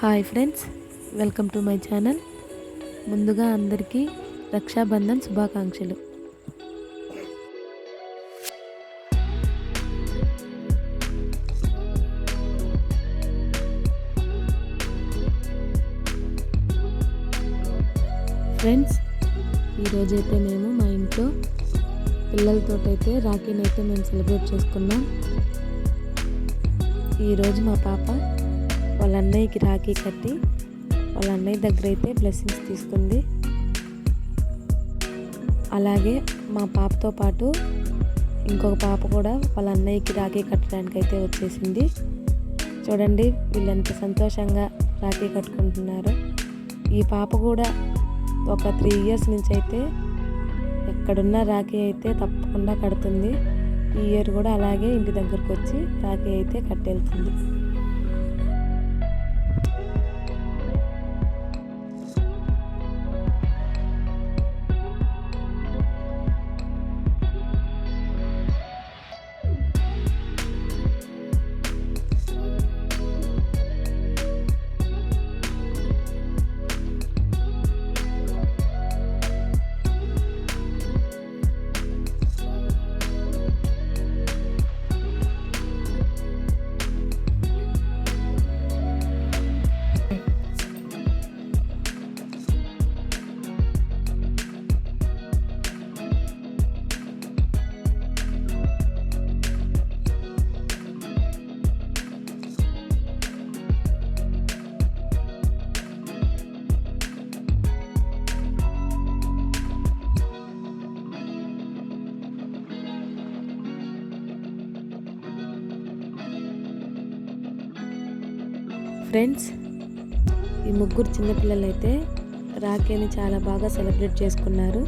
Hi friends, welcome to my channel. ముందుగా అందరికీ రక్షాబంధన్ శుభాకాంక్షలు. ఫ్రెండ్స్, ఈరోజైతే మేము మా ఇంట్లో పిల్లలతోటైతే రాఖీని అయితే మేము సెలబ్రేట్ చేసుకున్నాం. ఈరోజు మా పాప వాళ్ళ అన్నయ్యకి రాఖీ కట్టి వాళ్ళ అన్నయ్య దగ్గర అయితే బ్లెస్సింగ్స్ తీసుకుంది. అలాగే మా పాపతో పాటు ఇంకొక పాప కూడా వాళ్ళ అన్నయ్యకి రాఖీ కట్టడానికి అయితే వచ్చేసింది. చూడండి వీళ్ళు ఎంత సంతోషంగా రాఖీ కట్టుకుంటున్నారు. ఈ పాప కూడా ఒక 3 ఇయర్స్ నుంచి అయితే ఎక్కడున్న రాఖీ అయితే తప్పకుండా కడుతుంది. ఈ ఇయర్ కూడా అలాగే ఇంటి దగ్గరకు వచ్చి రాఖీ అయితే కట్టెళ్తుంది. ఫ్రెండ్స్, ఈ ముగ్గురు చిన్నపిల్లలు అయితే రాఖీని చాలా బాగా సెలబ్రేట్ చేసుకున్నారు.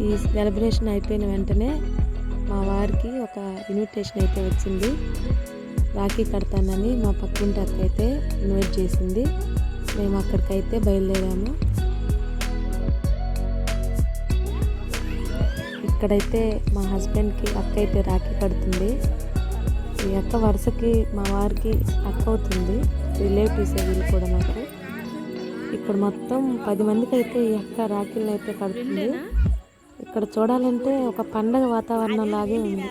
ఈ సెలబ్రేషన్ అయిపోయిన వెంటనే మా వారికి ఒక ఇన్విటేషన్ అయితే వచ్చింది. రాఖీ కడతానని మా పక్కింటి అక్క అయితే ఇన్వైట్ చేసింది. మేము అక్కడికైతే బయలుదేరాము. ఇక్కడైతే మా హస్బెండ్కి అక్క అయితే రాఖీ కడుతుంది. ఈ అక్క వరుసకి మా వారికి అక్క అవుతుంది. రిలేటివ్స్ వీళ్ళు కూడా మాకు. ఇక్కడ మొత్తం 10 మందికి అయితే ఈ అక్క రాఖీలు అయితే కడుతుంది. ఇక్కడ చూడాలంటే ఒక పండగ వాతావరణం లాగే ఉంది.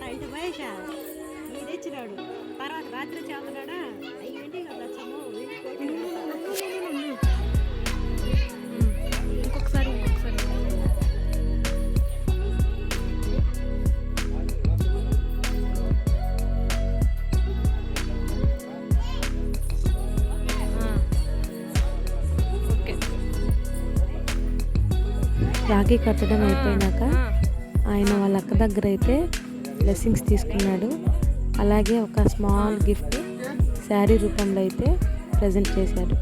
రాఖీ కట్టడం అయిపోయినాక ఆయన వాళ్ళ అక్క దగ్గర అయితే బ్లెస్సింగ్స్ తీసుకున్నాడు. అలాగే ఒక స్మాల్ గిఫ్ట్ శారీ రూపంలో అయితే ప్రజెంట్ చేశాడు.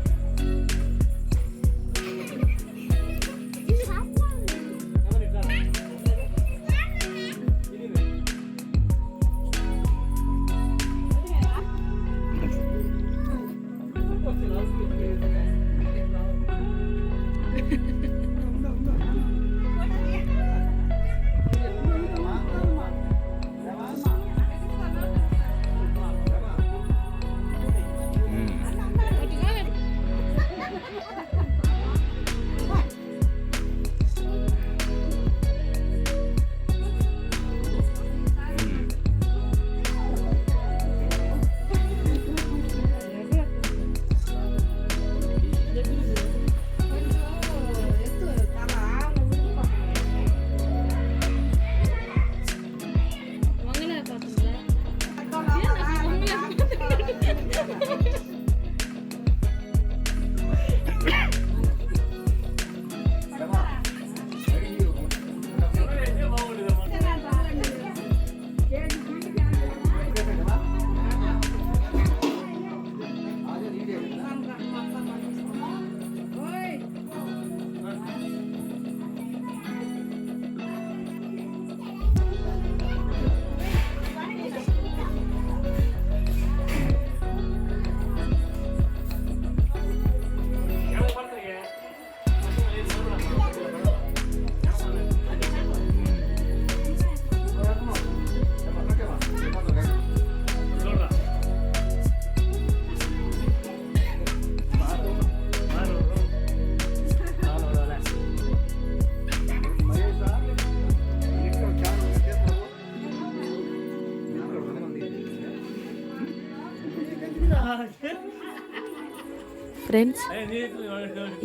ఫ్రెండ్స్,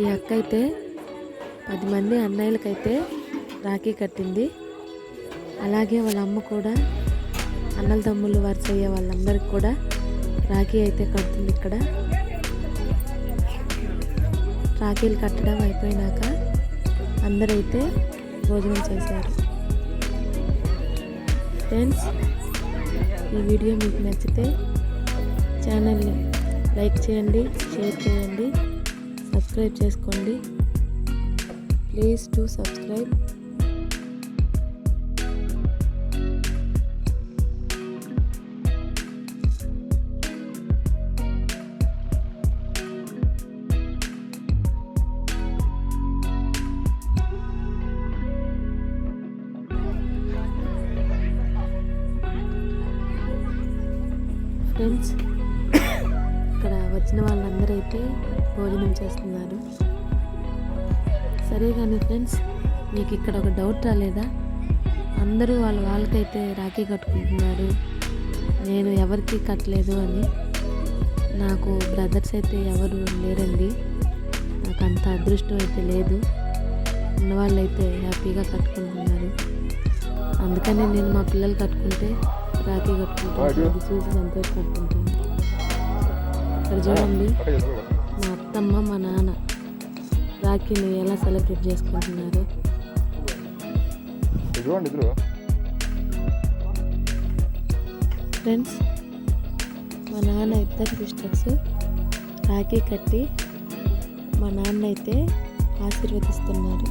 ఈ అక్క అయితే 10 మంది అన్నయ్యలకైతే రాఖీ కట్టింది. అలాగే వాళ్ళ అమ్మ కూడా అన్నల తమ్ముళ్ళు వరుస అయ్యే వాళ్ళందరికీ కూడా రాఖీ అయితే కడుతుంది. ఇక్కడ రాఖీలు కట్టడం అయిపోయినాక అందరైతే భోజనం చేశారు. ఫ్రెండ్స్, ఈ వీడియో మీకు నచ్చితే ఛానల్ని లైక్ చేయండి, షేర్ చేయండి, సబ్స్క్రైబ్ చేసుకోండి. Please to subscribe. ఫ్రెండ్స్, ఇక్కడ వచ్చిన వాళ్ళందరూ అయితే భోజనం చేస్తున్నారు. సరే కానీ ఫ్రెండ్స్, మీకు ఇక్కడ ఒక డౌట్ రాలేదా? అందరూ వాళ్ళకైతే రాఖీ కట్టుకుంటున్నారు, నేను ఎవరికి కట్టలేదు అని. నాకు బ్రదర్స్ అయితే ఎవరు లేరండి. నాకు అంత అదృష్టం అయితే లేదు. ఉన్నవాళ్ళు అయితే హ్యాపీగా కట్టుకుంటున్నారు. అందుకని నేను మా పిల్లలు కట్టుకుంటే రాఖీ కట్టుకుంటాను, అది చూసి సంతోషపడుతుంటాను. ఇక్కడ చూడండి, మా అత్తమ్మ మా నాన్న రాఖీని ఎలా సెలబ్రేట్ చేసుకుంటున్నారు. ఫ్రెండ్స్, మా నాన్న ఇద్దరు సిస్టర్స్ రాఖీ కట్టి మా నాన్న అయితే ఆశీర్వదిస్తున్నారు.